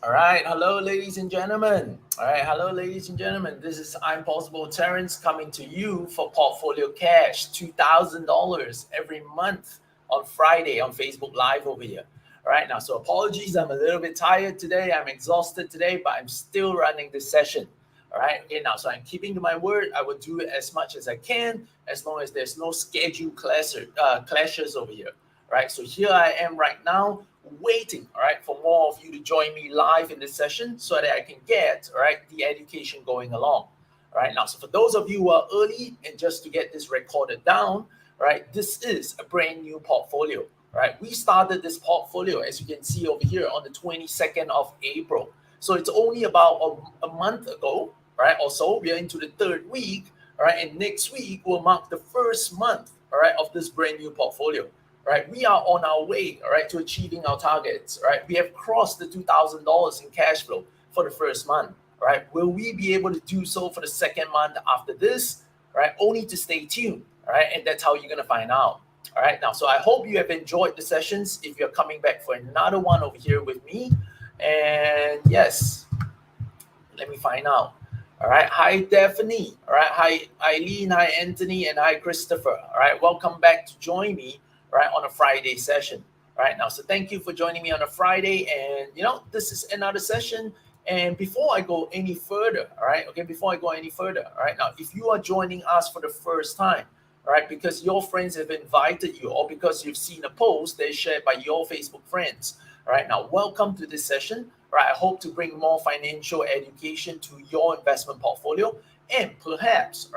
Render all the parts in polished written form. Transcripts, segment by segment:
All right, hello, ladies and gentlemen. All right, hello, ladies and gentlemen. This is I'm Possible Terence coming to you for Portfolio Cash, $2,000 every month on Friday on Facebook Live over here. All right, now, so apologies, I'm a little bit tired today. I'm exhausted today, but I'm still running this session. All right, okay, now, so I'm keeping to my word. I will do it as much as I can, as long as there's no schedule clashes over here. All right, so here I am right now waiting, all right, for more of you to join me live in this session so that I can get, all right, the education going along. All right, now, so for those of you who are early and just to get this recorded down, all right, this is a brand new portfolio. All right, we started this portfolio, as you can see over here, on the 22nd of April. So it's only about a month ago, right, or so. We are into the third week, all right, and next week will mark the first month, all right, of this brand new portfolio. Right, we are on our way, all right, to achieving our targets. Right, we have crossed the $2,000 in cash flow for the first month. Right, will we be able to do so for the second month after this? Right, only to stay tuned. All right, and that's how you're gonna find out. All right, now, so I hope you have enjoyed the sessions. If you're coming back for another one over here with me, and yes, let me find out. All right. Hi, Daphne. All right. Hi, Eileen. Hi, Anthony. And hi, Christopher. All right. Welcome back to join me, right, on a Friday session. All right. Now, so thank you for joining me on a Friday. And, this is another session. And before I go any further, all right. Okay. Before I go any further, all right. Now, if you are joining us for the first time, all right, because your friends have invited you or because you've seen a post that is shared by your Facebook friends, all right, now welcome to this session. Right, I hope to bring more financial education to your investment portfolio and perhaps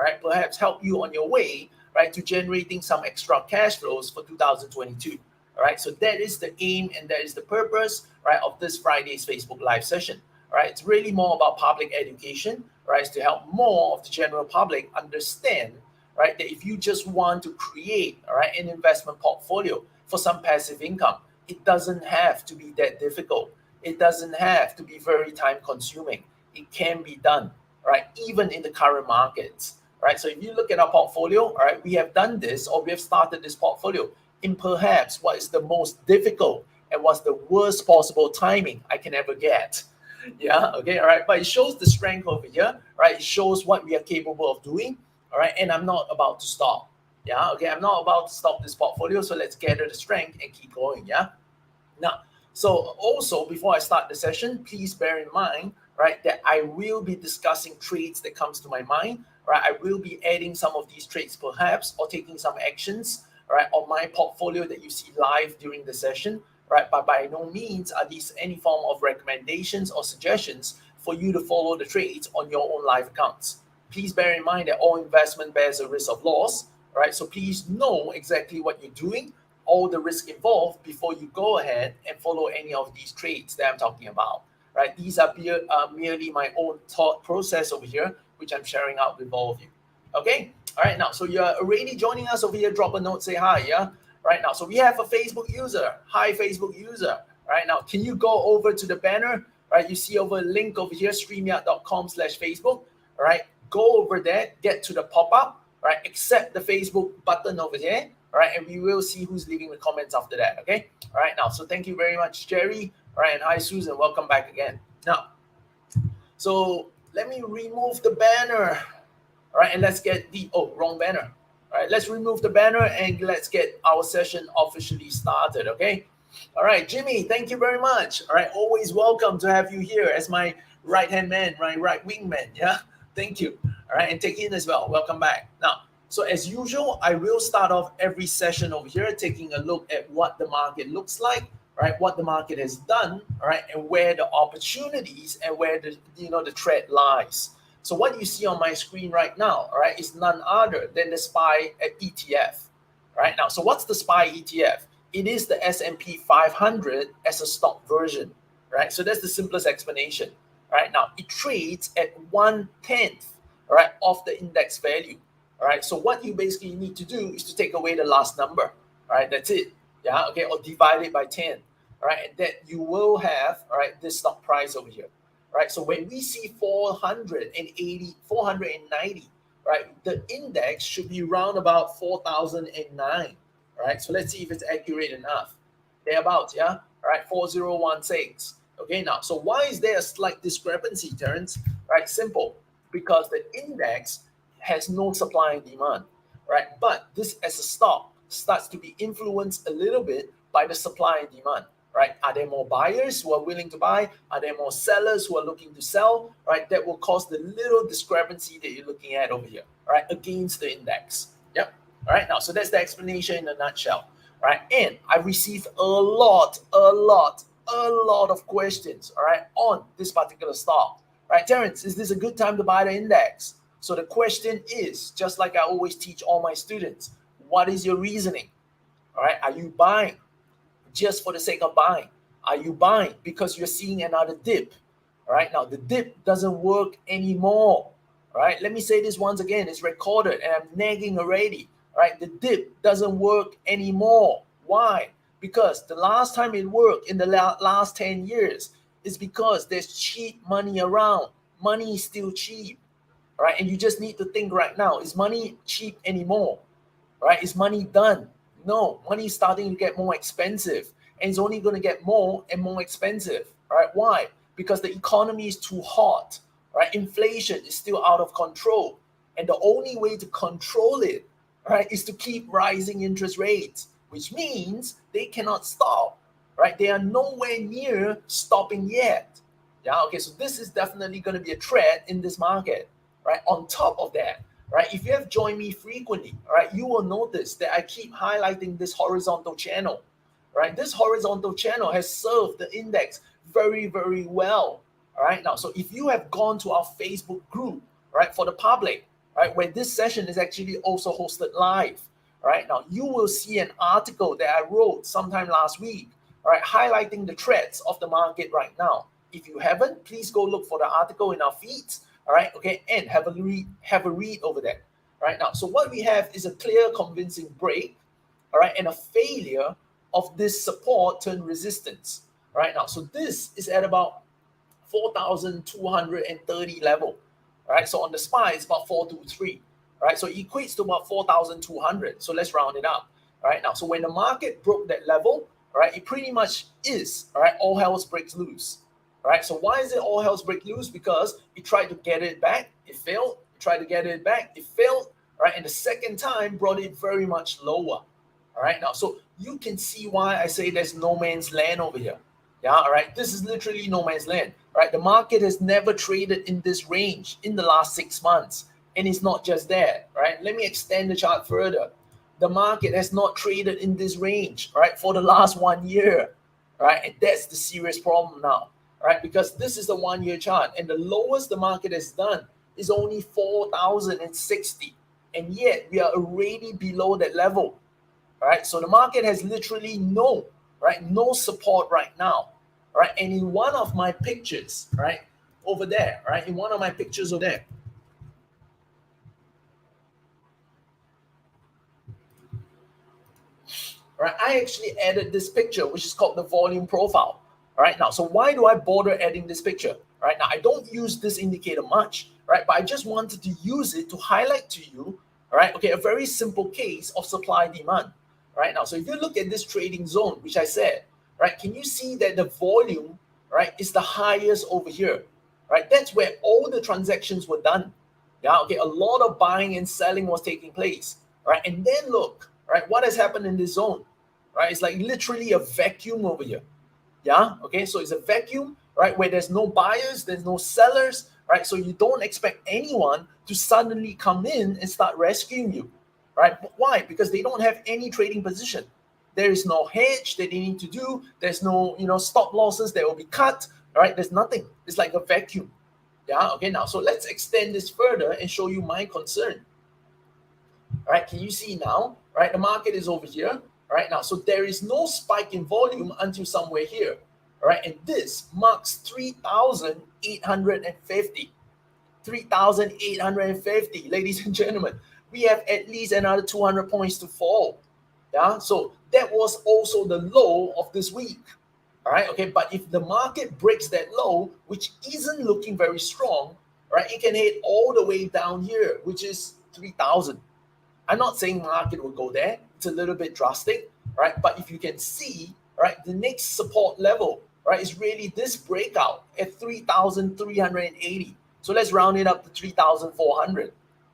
help you on your way, right, to generating some extra cash flows for 2022. All right, so that is the aim and that is the purpose, right, of this Friday's Facebook Live session. All right, it's really more about public education, right, to help more of the general public understand, right, that if you just want to create, all right, an investment portfolio for some passive income, it doesn't have to be that difficult. It doesn't have to be very time consuming. It can be done, right? Even in the current markets, right? So if you look at our portfolio, all right, we have done this or we have started this portfolio in perhaps what is the most difficult and what's the worst possible timing I can ever get. Yeah, okay, all right. But it shows the strength over here, right? It shows what we are capable of doing, all right? And I'm not about to stop. Yeah, okay, I'm not about to stop this portfolio. So let's gather the strength and keep going. Yeah. Now, so also before I start the session, please bear in mind, right, that I will be discussing trades that comes to my mind, right? I will be adding some of these trades perhaps or taking some actions, right, on my portfolio that you see live during the session, right? But by no means are these any form of recommendations or suggestions for you to follow the trades on your own live accounts. Please bear in mind that all investment bears a risk of loss, right? So please know exactly what you're doing, all the risk involved before you go ahead and follow any of these trades that I'm talking about, right? These are merely my own thought process over here, which I'm sharing out with all of you. Okay, all right, now, so you're already joining us over here. Drop a note, say hi, yeah? Right now, so we have a Facebook user. Hi, Facebook user. Right now, can you go over to the banner, right? You see over a link over here, streamyard.com/Facebook, all right? Go over there, get to the pop-up, right? Accept the Facebook button over there, all right, and we will see who's leaving the comments after that. Okay, all right, now, so thank you very much, Jerry. All right, and hi, Susan, welcome back again. Now, so let me remove the banner. All right, and let's get the wrong banner. All right, let's remove the banner and let's get our session officially started. Okay, all right, Jimmy, thank you very much. All right, always welcome to have you here as my right hand man, my right wing man. Yeah, thank you. All right, and Tekin as well. Welcome back. Now, so as usual, I will start off every session over here taking a look at what the market looks like, right? What the market has done, all right, and where the opportunities and where the threat lies. So what you see on my screen right now, all right, is none other than the SPY ETF, right? Now, so what's the SPY ETF? It is the S&P 500 as a stock version, right? So that's the simplest explanation, right? Now, it trades at 1/10, all right, of the index value. All right. So what you basically need to do is to take away the last number. All right. That's it. Yeah. Okay. Or divide it by 10. All right. And that you will have, all right, this stock price over here. All right. So when we see 480, 490, right, the index should be around about 4,009. All right. So let's see if it's accurate enough. Thereabouts. Yeah. All right. 4016. Okay, now, so why is there a slight discrepancy, Terence? Right, simple. Because the index has no supply and demand, right? But this as a stock starts to be influenced a little bit by the supply and demand, right? Are there more buyers who are willing to buy? Are there more sellers who are looking to sell, right? That will cause the little discrepancy that you're looking at over here, right? Against the index. Yep. All right, now, so that's the explanation in a nutshell, right? And I received a lot of questions, all right, on this particular stock, right? Terence, is this a good time to buy the index? So the question is, just like I always teach all my students, what is your reasoning? All right, are you buying just for the sake of buying? Are you buying because you're seeing another dip? All right, now the dip doesn't work anymore. All right, let me say this once again, it's recorded and I'm nagging already. All right, the dip doesn't work anymore. Why? Because the last time it worked in the last 10 years is because there's cheap money around. Money is still cheap. All right, and you just need to think right now, is money cheap anymore? Right? Is money done? No, money is starting to get more expensive, and it's only going to get more and more expensive. Right? Why? Because the economy is too hot. Right? Inflation is still out of control, and the only way to control it, right, is to keep rising interest rates, which means they cannot stop. Right? They are nowhere near stopping yet. Yeah. Okay. So this is definitely going to be a threat in this market. Right? On top of that, right, if you have joined me frequently, right, you will notice that I keep highlighting this horizontal channel. Right? This horizontal channel has served the index very, very well. All right. Now, so if you have gone to our Facebook group, right, for the public, right, where this session is actually also hosted live, right, now you will see an article that I wrote sometime last week, right, highlighting the threats of the market right now. If you haven't, please go look for the article in our feeds. All right, okay, and have a read over there. Right, now, so what we have is a clear, convincing break, all right, and a failure of this support turn resistance. Right, now, so this is at about 4,230 level. Right, so on the SPY it's about 423. Right, so it equates to about 4,200. So let's round it up. Right, now, so when the market broke that level, right, it pretty much is, all right, all hell breaks loose. Right, so why is it all hell break loose? Because it tried to get it back, it failed. It tried to get it back, it failed. Right, and the second time brought it very much lower. All right, now, so you can see why I say there's no man's land over here. Yeah, all right, this is literally no man's land. Right, the market has never traded in this range in the last 6 months, and it's not just that. Right, let me extend the chart further. The market has not traded in this range, right, for the last 1 year. Right, and that's the serious problem now. Right, because this is the 1 year chart, and the lowest the market has done is only 4,060, and yet we are already below that level. Right, so the market has literally no support right now. Right, and in one of my pictures, right, over there, right, in one of my pictures over there, right, I actually added this picture, which is called the volume profile. All right, now, so why do I bother adding this picture? Right, now, I don't use this indicator much, right, but I just wanted to use it to highlight to you, all right, okay, a very simple case of supply demand. Right, now, so if you look at this trading zone, which I said, right, can you see that the volume, right, is the highest over here? Right, that's where all the transactions were done. Yeah, okay, a lot of buying and selling was taking place. Right, and then look, right, what has happened in this zone? Right, it's like literally a vacuum over here. Yeah, okay, so it's a vacuum, right, where there's no buyers, there's no sellers, right, so you don't expect anyone to suddenly come in and start rescuing you. Right, why? Because they don't have any trading position. There is no hedge that they need to do. There's no, stop losses that will be cut. Right, there's nothing. It's like a vacuum. Yeah, okay, now, so let's extend this further and show you my concern. All right, can you see now? Right, the market is over here. Right, now, so there is no spike in volume until somewhere here. All right, and this marks 3,850. 3,850, ladies and gentlemen. We have at least another 200 points to fall. Yeah, so that was also the low of this week. All right, okay, but if the market breaks that low, which isn't looking very strong, right, it can head all the way down here, which is 3,000. I'm not saying market will go there. It's a little bit drastic, right? But if you can see, right, the next support level, right, is really this breakout at 3,380. So let's round it up to 3,400,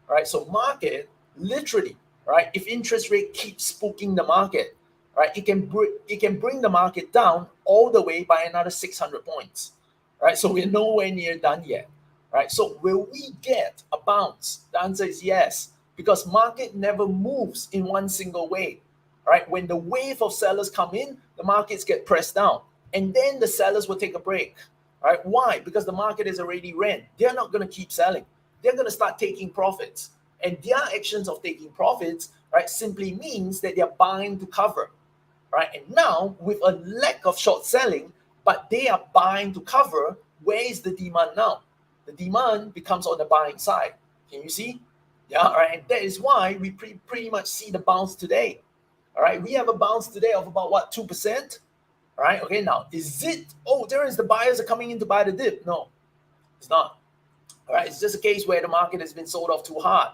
right? So market literally, right, if interest rate keeps spooking the market, right, it can bring the market down all the way by another 600 points, right? So we're nowhere near done yet, right? So will we get a bounce? The answer is yes, because market never moves in one single way, right? When the wave of sellers come in, the markets get pressed down, and then the sellers will take a break, right? Why? Because the market is already ran. They're not going to keep selling. They're going to start taking profits, and their actions of taking profits, right, simply means that they're buying to cover, right? And now with a lack of short selling, but they are buying to cover, where is the demand now? The demand becomes on the buying side. Can you see? Yeah, all right. And that is why we pretty much see the bounce today. All right, we have a bounce today of about what, 2%? All right, okay, now is it, oh, there is the buyers are coming in to buy the dip? No, it's not. All right, it's just a case where the market has been sold off too hard.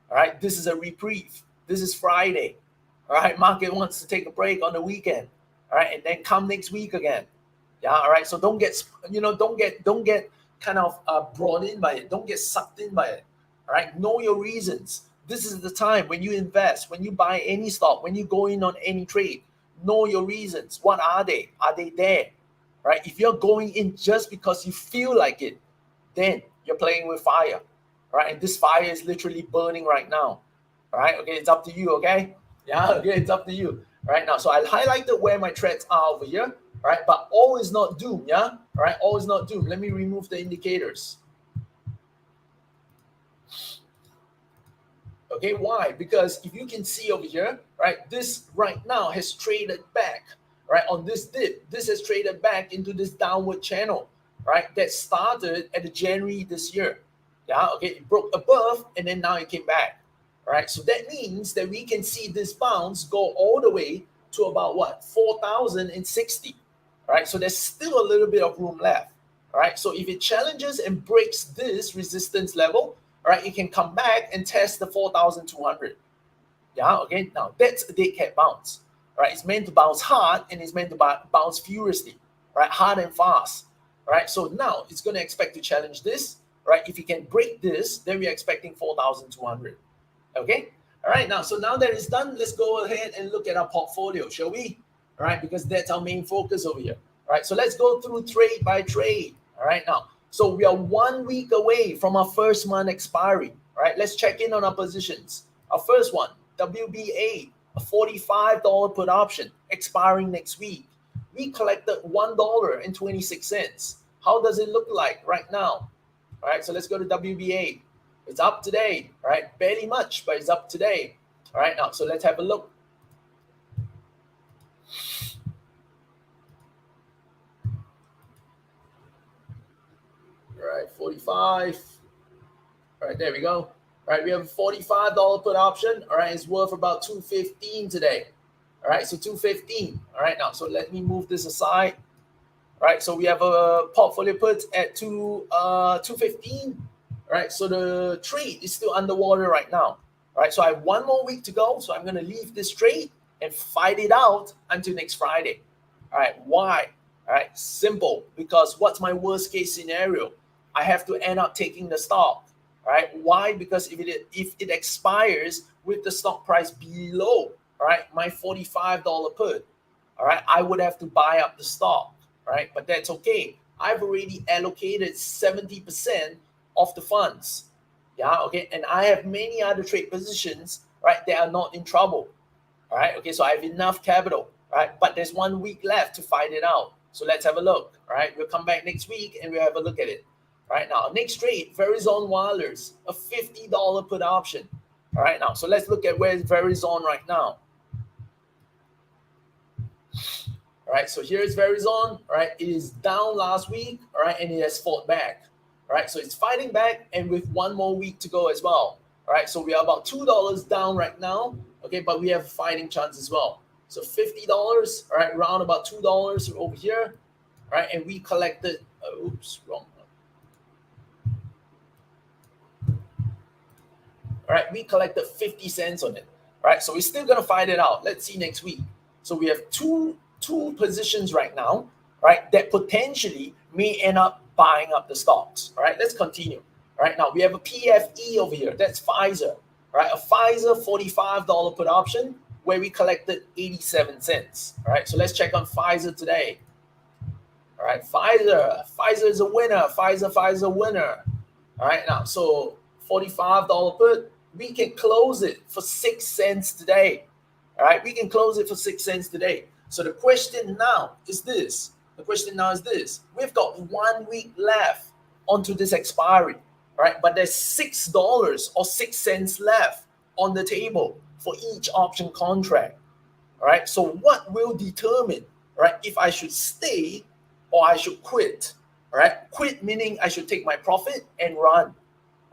All right, this is a reprieve. This is Friday. All right, market wants to take a break on the weekend. All right, and then come next week again. Yeah, all right. So don't get, don't get kind of brought in by it. Don't get sucked in by it. All right, know your reasons. This is the time when you invest, when you buy any stock, when you go in on any trade. Know your reasons. What are they? Are they there? Right? If you're going in just because you feel like it, then you're playing with fire. Right? And this fire is literally burning right now. All right, okay, it's up to you, okay? Yeah, okay, it's up to you. Right now, so I highlighted where my threats are over here, right? But all is not doom, yeah? All right, all is not doom. Let me remove the indicators. Okay, why? Because if you can see over here, right, this right now has traded back, right, on this dip. This has traded back into this downward channel, right, that started at January this year. Yeah, okay, it broke above and then now it came back. All right, so that means that we can see this bounce go all the way to about what, 4,060. All right, so there's still a little bit of room left. All right, so if it challenges and breaks this resistance level, all right, it can come back and test the 4,200. Yeah, okay, now that's a dead cat bounce. All right, it's meant to bounce hard and it's meant to bounce furiously, right, hard and fast. All right, so now it's going to expect to challenge this, right? If you can break this, then we're expecting 4,200. Okay, all right, now, so now that it's done, let's go ahead and look at our portfolio, shall we? All right, because that's our main focus over here. All right, so let's go through trade by trade. All right, now, so we are 1 week away from our first month expiry. All right, let's check in on our positions. Our first one, WBA, a $45 put option expiring next week. We collected $1.26. How does it look like right now? All right, so let's go to WBA. It's up today, right? Barely much, but it's up today. All right, now, so let's have a look. All right, 45. All right, there we go. All right, we have a $45 put option. All right, it's worth about $215 today. All right, so $215. All right, now, so let me move this aside. All right, so we have a portfolio put at $215. All right, so the trade is still underwater right now. All right, so I have 1 more week to go. So I'm going to leave this trade and fight it out until next Friday. All right, why? All right, simple. Because what's my worst case scenario? I have to end up taking the stock. All right, why? Because if it expires with the stock price below, all right, my $45 put, all right, I would have to buy up the stock. All right, but that's okay. I've already allocated 70% of the funds. Yeah, okay, and I have many other trade positions, right, that are not in trouble. All right, okay, so I have enough capital, right, but there's 1 week left to fight it out. So let's have a look. All right, we'll come back next week and we'll have a look at it. All right, now next trade, Verizon Wireless, a $50 put option. All right, now, so let's look at where Verizon right now. All right, so here's Verizon. All right, it is down last week. All right, and it has fought back. All right, so it's fighting back, and with 1 more week to go as well. All right, so we are about $2 down right now. Okay, but we have a fighting chance as well. So $50. All right, around about $2 over here. All right, and we collected. Oops, wrong. All right, we collected 50 cents on it. All right, so we're still gonna fight it out. Let's see next week. So we have two positions right now. right, that potentially may end up buying up the stocks. All right, let's continue. All right, now we have a PFE over here. That's Pfizer. Right, a Pfizer $45 put option where we collected 87 cents. All right, so let's check on Pfizer today. All right, Pfizer is a winner. Pfizer winner. All right, now so $45 put, we can close it for 6 cents today. All right, we can close it for 6 cents today. So the question now is this. We've got 1 week left onto this expiry, right? But there's $6 or 6 cents left on the table for each option contract. All right. So what will determine, right, if I should stay or I should quit? All right. Quit meaning I should take my profit and run.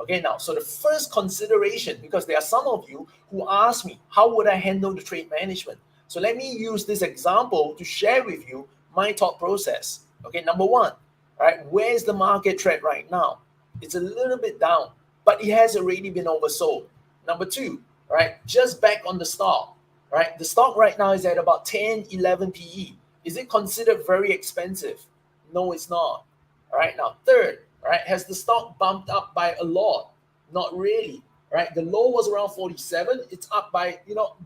Okay, now, so the first consideration, because there are some of you who ask me, how would I handle the trade management? So let me use this example to share with you my thought process. Okay, number one, right, where's the market trend right now? It's a little bit down, but it has already been oversold. Number two, right, just back on the stock, right? The stock right now is at about 10, 11 PE. Is it considered very expensive? No, it's not. All right, now, third, right, has the stock bumped up by a lot? Not really, right? The low was around 47. It's up by,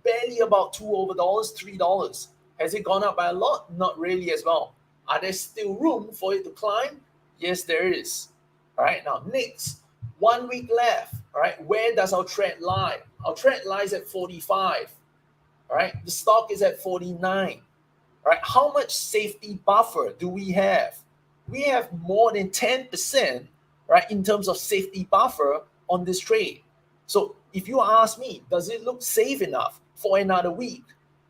barely about $2 $3. Has it gone up by a lot? Not really as well. Are there still room for it to climb? Yes, there is. All right, now next, 1 week left. All right, where does our trend lie? Our trend lies at 45. All right, the stock is at 49. All right, how much safety buffer do we have? We have more than 10%, right, in terms of safety buffer on this trade. So if you ask me, does it look safe enough for another week?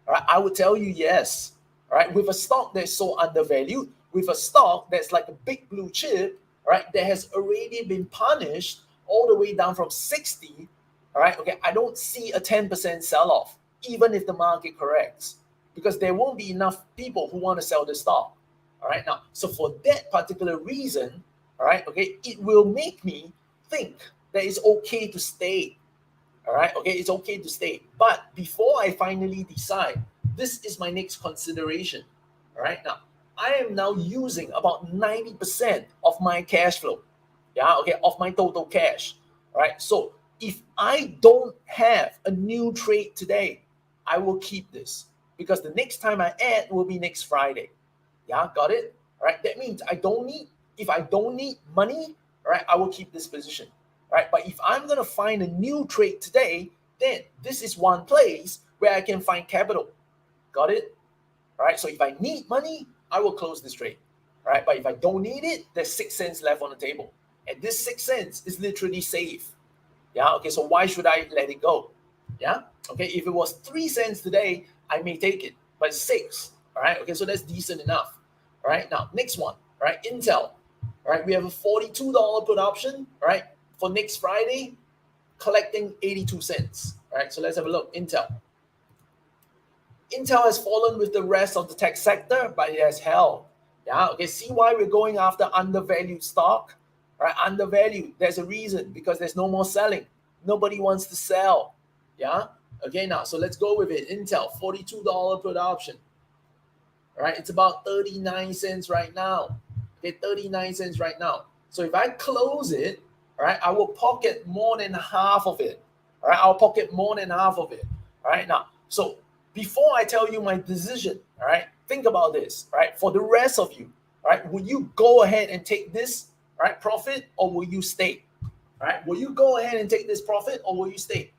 All right, I would tell you yes. All right, with a stock that's so undervalued, with a stock that's like a big blue chip, right, that has already been punished all the way down from 60. All right, okay, I don't see a 10% sell-off, even if the market corrects, because there won't be enough people who want to sell the stock. All right, now, so for that particular reason, all right, okay, it will make me think that it's okay to stay. All right, okay, it's okay to stay. But before I finally decide, this is my next consideration. All right, now, I am now using about 90% of my cash flow. Yeah, okay, of my total cash. All right, so if I don't have a new trade today, I will keep this because the next time I add will be next Friday. Yeah, got it? All right, that means if I don't need money, all right, I will keep this position. All right, but if I'm going to find a new trade today, then this is one place where I can find capital. Got it? All right, so if I need money, I will close this trade. All right, but if I don't need it, there's 6 cents left on the table. And this 6 cents is literally safe. Yeah, okay, so why should I let it go? Yeah, okay, if it was 3 cents today, I may take it, but 6. All right, okay, so that's decent enough. All right, now next one, all right, Intel. All right, we have a $42 put option, all right, for next Friday, collecting 82 cents. All right, so let's have a look. Intel has fallen with the rest of the tech sector, but it has held. Yeah, okay, see why we're going after undervalued stock? All right, undervalued, there's a reason, because there's no more selling. Nobody wants to sell. Yeah, okay, now, so let's go with it. Intel, $42 put option. All right, it's about 39 cents right now. Okay, 39 cents right now. So if I close it, all right, I will pocket more than half of it. All right, I'll pocket more than half of it. All right, now, so before I tell you my decision, all right, think about this, all right, for the rest of you, all right, will you go ahead and take this, all right, profit, or will you stay? All right, will you go ahead and take this profit, or will you stay?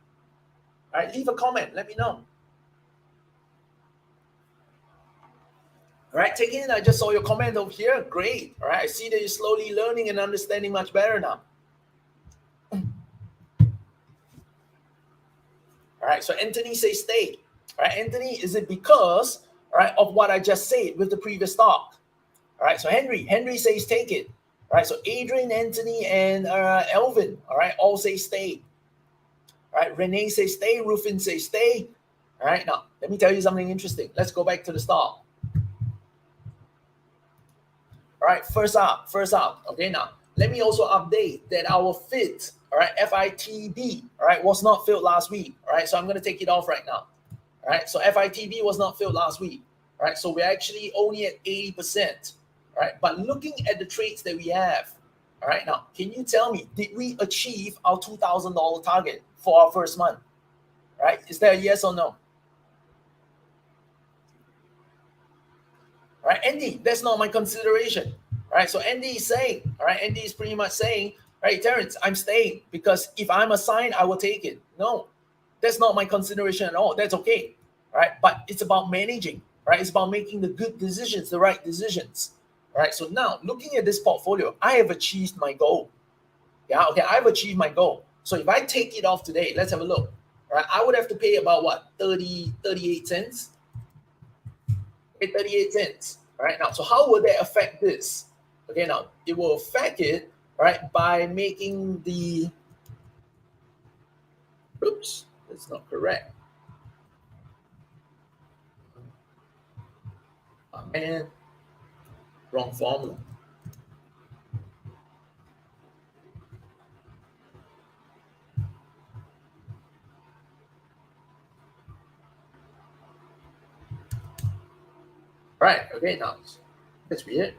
All right, leave a comment, let me know. All right, take in. I just saw your comment over here. Great. All right, I see that you're slowly learning and understanding much better now. All right, so Anthony says stay. All right, Anthony, is it because, all right, of what I just said with the previous stock? All right, so Henry says take it. All right, so Adrian, Anthony, and Elvin, all right, all say stay. All right, Renee says stay. Rufin says stay. All right, now let me tell you something interesting. Let's go back to the stock. All right, first up. Okay, now let me also update that our FIT, all right, FITB, all right, was not filled last week. All right, so I'm going to take it off right now. All right, so FITB was not filled last week. All right, so we're actually only at 80%. right? But looking at the trades that we have, all right, now, can you tell me, did we achieve our $2,000 target for our first month, right? Is there a yes or no? Right, Andy, that's not my consideration, right? So Andy is saying, all right, Andy is pretty much saying, right, Terence, I'm staying because if I'm assigned, I will take it. No, that's not my consideration at all. That's okay, right? But it's about managing, right? It's about making the good decisions, the right decisions, right? So now looking at this portfolio, I have achieved my goal. Yeah, okay, I've achieved my goal. So if I take it off today, let's have a look. Right, I would have to pay about what, 38 cents? 38 cents. Right now, so how will that affect this? Okay, now it will affect it, right, by making the, oops, that's not correct. Oh, man, wrong formula. Right, okay, now that's weird.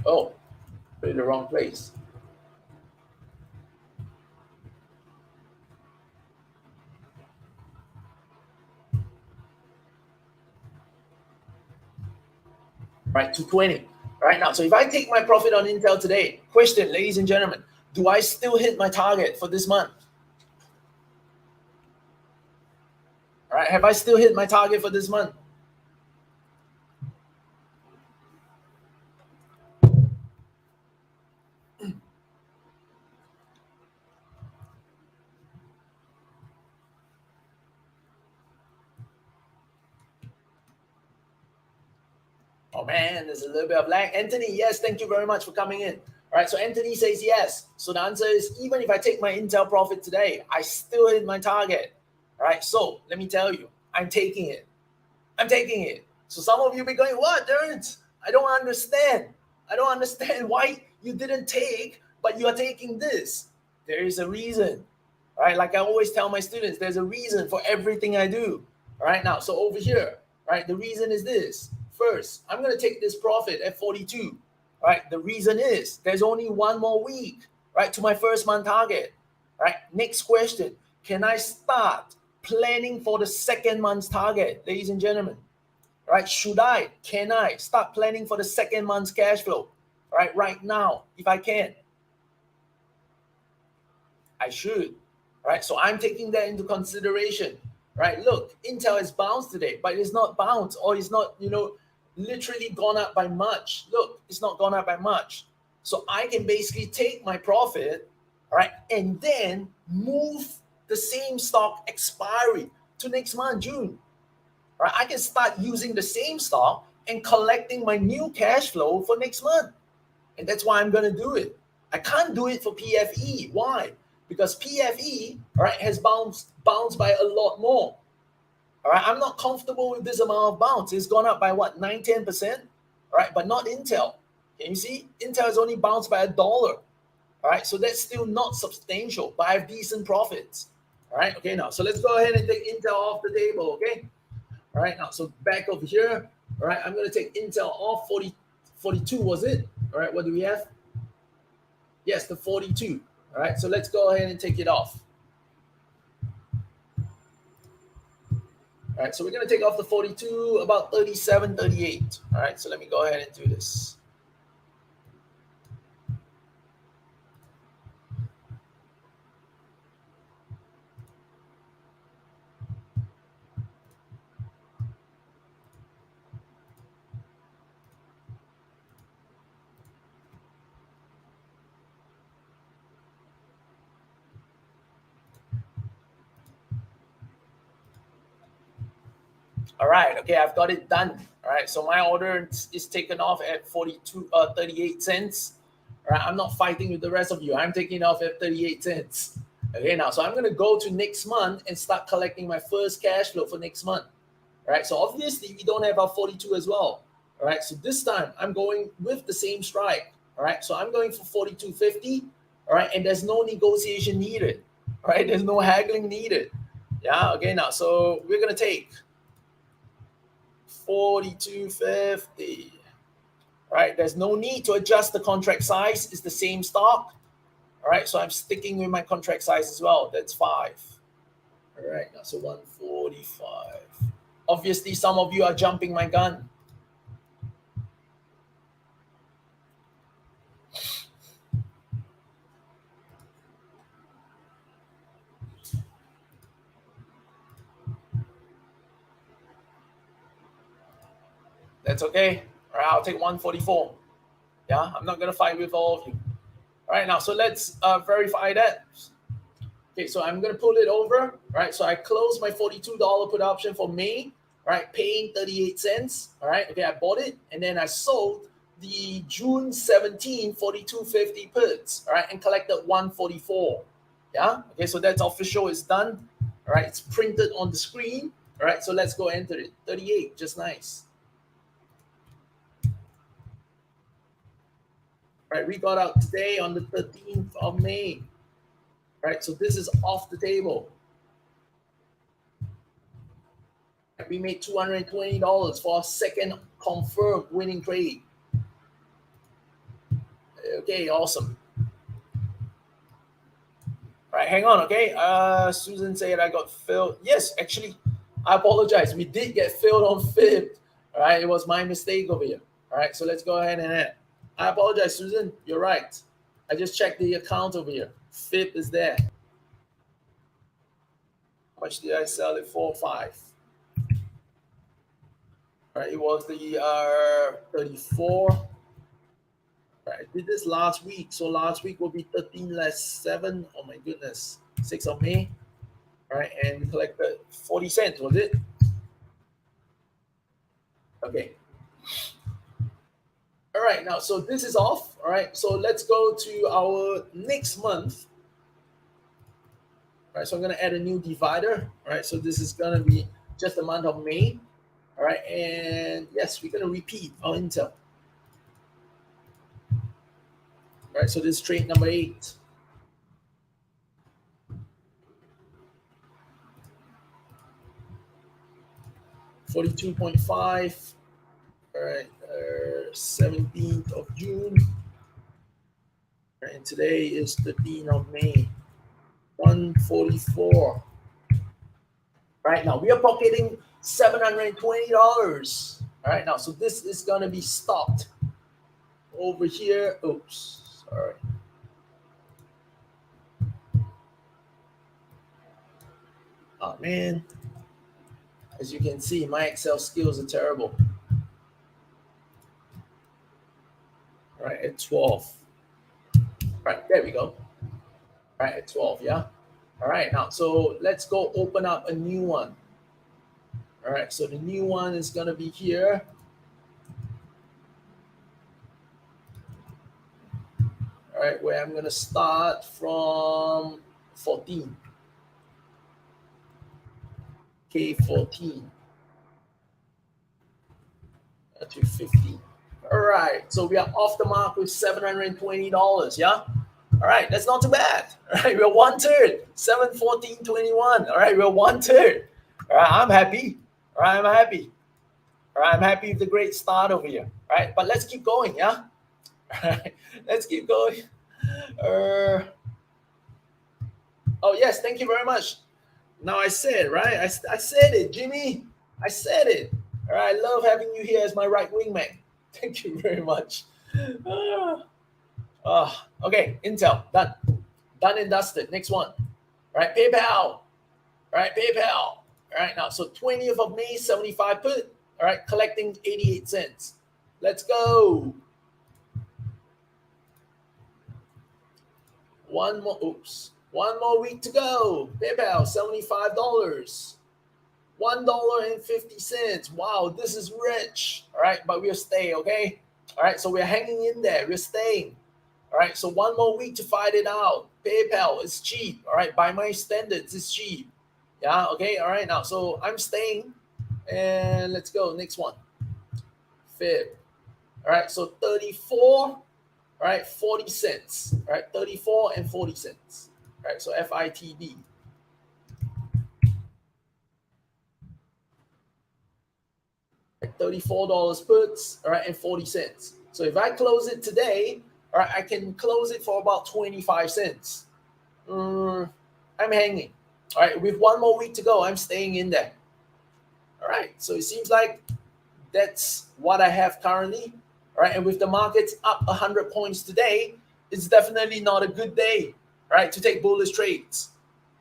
Oh, put it in the wrong place. Right, 220. Right now, so if I take my profit on Intel today, question, ladies and gentlemen, do I still hit my target for this month? All right, have I still hit my target for this month? Oh man, there's a little bit of lag. Anthony, yes, thank you very much for coming in. All right, so Anthony says yes. So the answer is, even if I take my Intel profit today, I still hit my target. All right, so let me tell you, I'm taking it. I'm taking it. So some of you be going, what, Terence? I don't understand. I don't understand why you didn't take, but you are taking this. There is a reason. All right, like I always tell my students, there's a reason for everything I do. All right, now, so over here, right, the reason is this. First, I'm going to take this profit at 42. Right, the reason is there's only one more week, right, to my first month target. Right, next question, can I start planning for the second month's target, ladies and gentlemen? Right, can I start planning for the second month's cash flow? Right now, if I can, I should. Right, so I'm taking that into consideration. Right, look, Intel has bounced today, but it's not bounced, or it's not, literally gone up by much. Look, it's not gone up by much. So I can basically take my profit, right, and then move the same stock expiry to next month, June. Right, I can start using the same stock and collecting my new cash flow for next month. And that's why I'm going to do it. I can't do it for PFE. Why? Because PFE, right, has bounced by a lot more. All right, I'm not comfortable with this amount of bounce. It's gone up by what, 9-10%? All right, but not Intel. Can you see? Intel has only bounced by $1. All right, so that's still not substantial, but I have decent profits. All right, okay, now, so let's go ahead and take Intel off the table, okay? All right, now, so back over here, all right, I'm going to take Intel off 42, was it? All right, what do we have? Yes, the 42. All right, so let's go ahead and take it off. All right, so we're going to take off the 42, about 37, 38. All right, so let me go ahead and do this. All right, okay, I've got it done. All right, so my order is taken off at 38 cents. All right, I'm not fighting with the rest of you. I'm taking off at 38 cents. Okay, now, so I'm going to go to next month and start collecting my first cash flow for next month. All right, so obviously we don't have our 42 as well. All right, so this time I'm going with the same strike. All right, so I'm going for 42.50. All right, and there's no negotiation needed. All right, there's no haggling needed. Yeah, okay, now, so we're going to take 42.50. All right, there's no need to adjust the contract size. It's the same stock. All right, so I'm sticking with my contract size as well. That's 5. All right, now so 145. Obviously, some of you are jumping my gun. That's okay. All right, I'll take 144. Yeah, I'm not gonna fight with all of you. All right, now so let's verify that. Okay, so I'm gonna pull it over. Right, so I closed my $42 put option for May. Right, paying 38 cents. All right, okay, I bought it and then I sold the June 17 42.50 puts. All right, and collected 144. Yeah, okay, so that's official. It's done. All right, it's printed on the screen. All right, so let's go enter it. 38, just nice. Right, we got out today on the 13th of May. Right, so this is off the table. We made $220 for our second confirmed winning trade. Okay, awesome. All right, hang on, okay? Susan said I got failed. Yes, actually, I apologize. We did get failed on Fib. All right, it was my mistake over here. All right, so let's go ahead and add. I apologize, Susan. You're right. I just checked the account over here. Fib is there. How much did I sell it for? 5. All right, it was the 34. Right, I did this last week. So last week will be 13 less 7. Oh my goodness. 6th of May. All right, and we collected 40 cents, was it? Okay. All right, now, so this is off. All right, so let's go to our next month. All right, so I'm going to add a new divider. All right, so this is going to be just the month of May. All right, and yes, we're going to repeat our Intel. All right, so this is trade number 8. $42.5. All right, 17th of June. All right, and today is 13th of May. 144. Right now, we are pocketing $720. All right, now, so this is going to be stopped over here. Oops, sorry. Oh, man. As you can see, my Excel skills are terrible. All right, at 12. Right, there we go. All right, at 12, yeah? All right, now, so let's go open up a new one. All right, so the new one is going to be here. All right, where I'm going to start from 14. K14 to 50. All right, so we are off the mark with $720, yeah? All right, that's not too bad. All right, we're 1/3, 714.21. All right, we're 1/3. All right, I'm happy. All right, I'm happy. All right, I'm happy with the great start over here. All right, but let's keep going, yeah? All right, let's keep going. Oh, yes, thank you very much. Now I said, right? I said it, Jimmy. I said it. All right, I love having you here as my right wing man. Thank you very much. Okay, Intel, done. Done and dusted. Next one. All right, PayPal. All right, PayPal. All right, now, so 20th of May, 75 put. All right, collecting 88 cents. Let's go. One more week to go. PayPal, $75. $1.50. Wow, this is rich. All right, but we'll stay, okay? All right, so we're hanging in there. We're staying. All right, so one more week to fight it out. PayPal is cheap. All right, by my standards, it's cheap. Yeah, okay, all right, now, so I'm staying. And let's go. Next one. Fib. All right, so 34. All right, 40 cents. All right, 34 and 40 cents. All right, so FITB. $34 puts, all right, and 40 cents. So if I close it today, all right, I can close it for about 25 cents. I'm hanging. All right, with one more week to go, I'm staying in there. All right, so it seems like that's what I have currently. All right, and with the markets up 100 points today, it's definitely not a good day, right, to take bullish trades.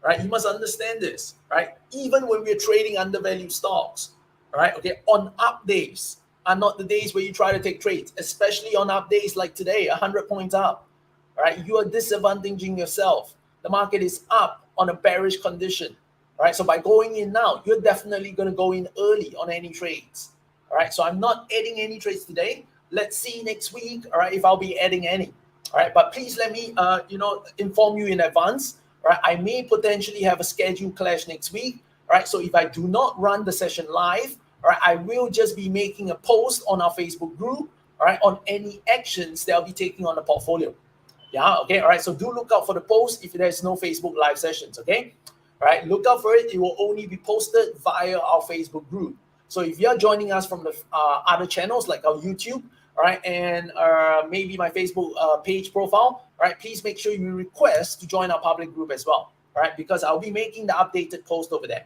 Right, you must understand this. Right, even when we're trading undervalued stocks, right, okay, on up days are not the days where you try to take trades, especially on up days like today, 100 points up. Right, you are disadvantaging yourself. The market is up on a bearish condition. Right, so by going in now, you're definitely going to go in early on any trades. All right, so I'm not adding any trades today. Let's see next week, all right, if I'll be adding any. All right, but please let me inform you in advance. All right, I may potentially have a schedule clash next week. All right, so if I do not run the session live, all right, I will just be making a post on our Facebook group, all right, on any actions that I'll be taking on the portfolio. Yeah, okay, all right, so do look out for the post if there's no Facebook live sessions, okay? All right, look out for it. It will only be posted via our Facebook group. So if you're joining us from the other channels like our YouTube, all right, and maybe my Facebook page profile, all right, please make sure you request to join our public group as well, all right, because I'll be making the updated post over there,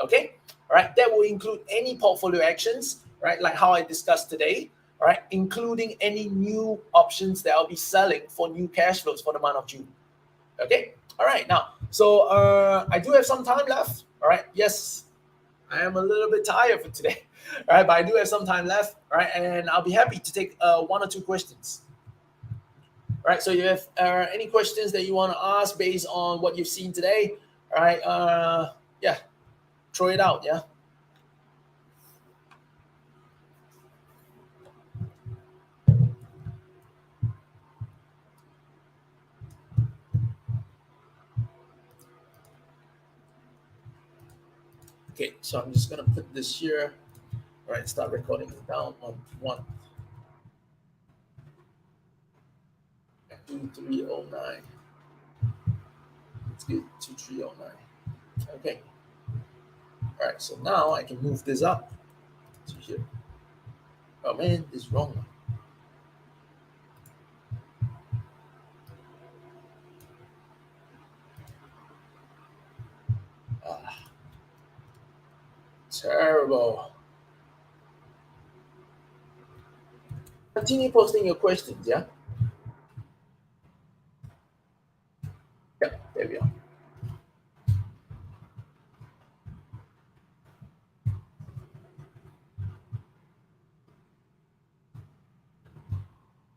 okay? All right, that will include any portfolio actions, right, like how I discussed today, all right, including any new options that I'll be selling for new cash flows for the month of June, okay? All right, now, so I do have some time left, all right, yes, I am a little bit tired for today, all right, but I do have some time left, all right, and I'll be happy to take one or two questions. All right, so you have any questions that you want to ask based on what you've seen today? All right, yeah, throw it out, yeah. Okay, so I'm just gonna put this here. All right, start recording it down on 2309. Let's get 2309. Okay. All right, so now I can move this up to here. Oh man, this is wrong. Terrible. Continue posting your questions, yeah? Yep, there we are.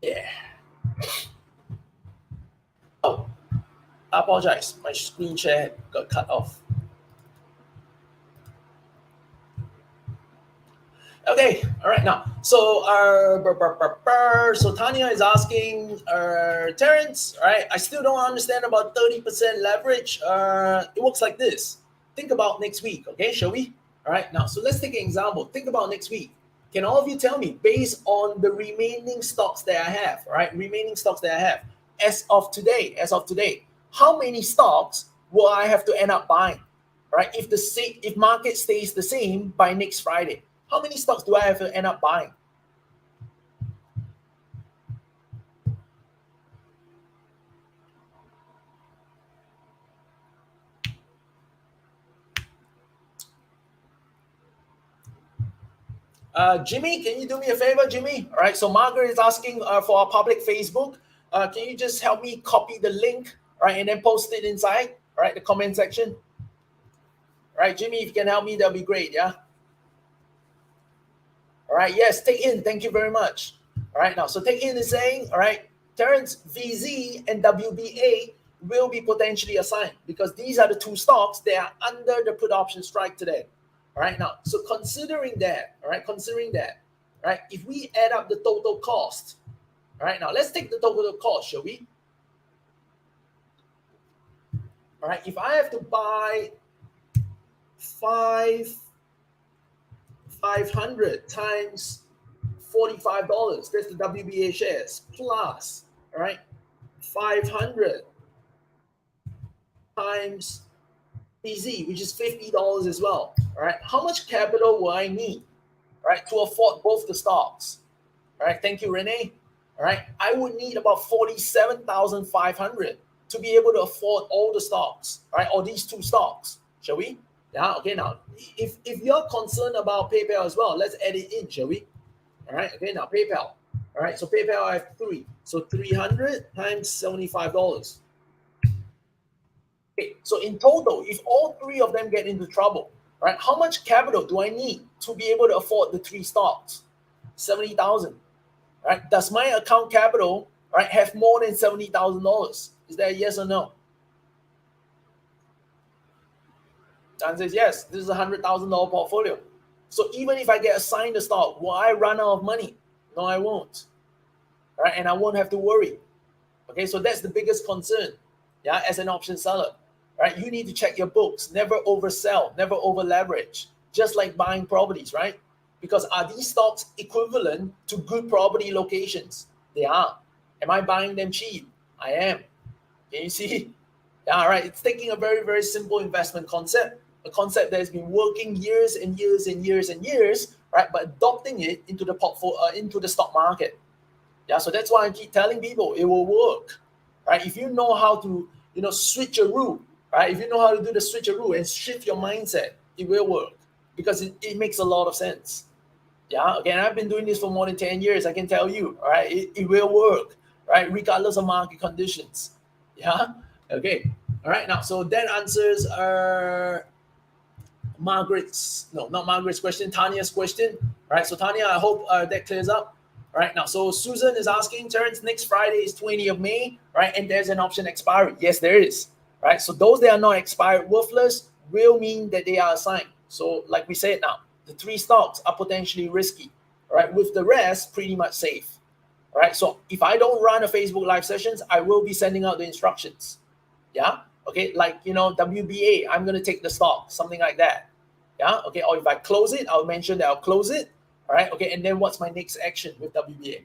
Yeah. Oh, I apologize. My screen share got cut off. Okay, all right now. So so Tanya is asking, Terence, all right, I still don't understand about 30% leverage. It works like this. Think about next week, okay, shall we? All right, now, so let's take an example. Think about next week. Can all of you tell me, based on the remaining stocks that I have, all right, remaining stocks that I have, as of today, how many stocks will I have to end up buying, all right, if market stays the same by next Friday? How many stocks do I have to end up buying? Jimmy, can you do me a favor, Jimmy? All right, so Margaret is asking for our public Facebook. Can you just help me copy the link, right, and then post it inside, all right, the comment section? All right, Jimmy, if you can help me, that'll be great, yeah? All right, yes, take in, thank you very much. All right, now, so take in is saying, all right, Terence, VZ and WBA will be potentially assigned because these are the two stocks that are under the put option strike today. All right, now, so considering that, all right, if we add up the total cost, all right, now let's take the total cost, shall we? All right, if I have to buy 500 times $45, that's the WBA shares, plus, all right, 500 times PZ, which is $50 as well. All right, how much capital will I need? right, to afford both the stocks. All right, thank you, Renee. All right, I would need about 47,500 to be able to afford all the stocks, right, or these two stocks. Shall we? Yeah, okay, now, if you're concerned about PayPal as well, let's add it in, shall we? All right, okay, now PayPal. All right, so PayPal, I have three. So 300 times $75. Okay, so in total, if all three of them get into trouble, right, how much capital do I need to be able to afford the three stocks? 70,000. Right? Does my account capital, right, have more than $70,000? Is that a yes or no? The answer is yes. This is a $100,000 portfolio. So even if I get assigned a stock, will I run out of money? No, I won't. Right? And I won't have to worry. Okay, so that's the biggest concern. Yeah, as an option seller. Right? You need to check your books. Never oversell, never over leverage. Just like buying properties, right? Because are these stocks equivalent to good property locations? They are. Am I buying them cheap? I am. Can you see? Yeah, right. It's taking a very, very simple investment concept, a concept that has been working years and years and years and years, right? But adopting it into the portfolio, into the stock market. Yeah, so that's why I keep telling people it will work, right? If you know how to, switch a rule, right? If you know how to do the switcheroo and shift your mindset, it will work because it makes a lot of sense. Yeah, again, I've been doing this for more than 10 years. I can tell you, all right, it will work, right? Regardless of market conditions. Yeah, okay. All right, now, so that answers not Margaret's question, Tanya's question. All right, so Tanya, I hope that clears up. All right, now, so Susan is asking, Terence, next Friday is 20th of May, right? And there's an option expiry. Yes, there is, right? So those that are not expired worthless will mean that they are assigned. So like we said now, the three stocks are potentially risky, right? With the rest, pretty much safe, right? So if I don't run a Facebook live sessions, I will be sending out the instructions. Yeah, okay, like, WBA, I'm going to take the stock, something like that. Yeah, okay, or if I close it, I'll mention that I'll close it. All right, okay, and then what's my next action with WBA?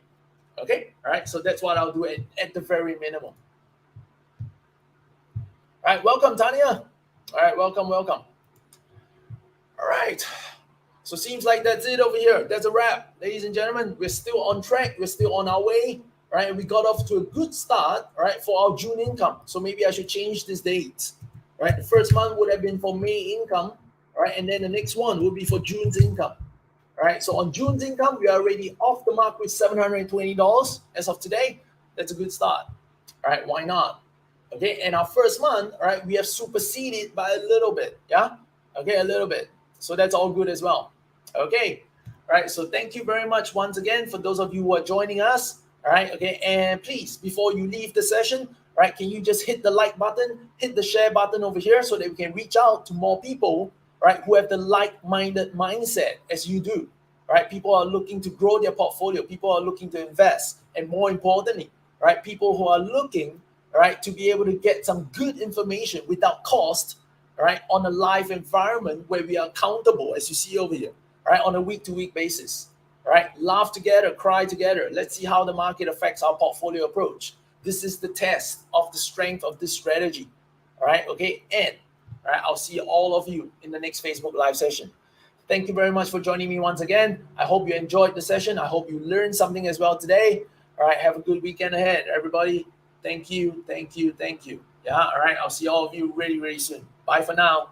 Okay, all right, so that's what I'll do at the very minimum. All right, welcome, Tanya. All right, welcome. All right, so seems like that's it over here. That's a wrap, ladies and gentlemen. We're still on track. We're still on our way. Right, we got off to a good start, right, for our June income. So maybe I should change this date. Right, the first month would have been for May income, right, and then the next one will be for June's income. All right, so on June's income, we are already off the mark with $720 as of today. That's a good start. All right, why not? Okay, and our first month, all right, we have superseded by a little bit. Yeah, okay, a little bit. So that's all good as well. Okay, all right, so thank you very much once again for those of you who are joining us. All right, okay, and please, before you leave the session, right, can you just hit the like button, hit the share button over here so that we can reach out to more people, right, who have the like-minded mindset as you do, right? People are looking to grow their portfolio. People are looking to invest. And more importantly, right, people who are looking, right, to be able to get some good information without cost, right, on a live environment where we are accountable, as you see over here, right, on a week-to-week basis. Right, laugh together, cry together. Let's see how the market affects our portfolio approach. This is the test of the strength of this strategy. All right, okay, and all right, I'll see all of you in the next Facebook live session. Thank you very much for joining me once again. I hope you enjoyed the session. I hope you learned something as well today. All right, have a good weekend ahead, everybody. Thank you. Yeah, all right, I'll see all of you really, really soon. Bye for now.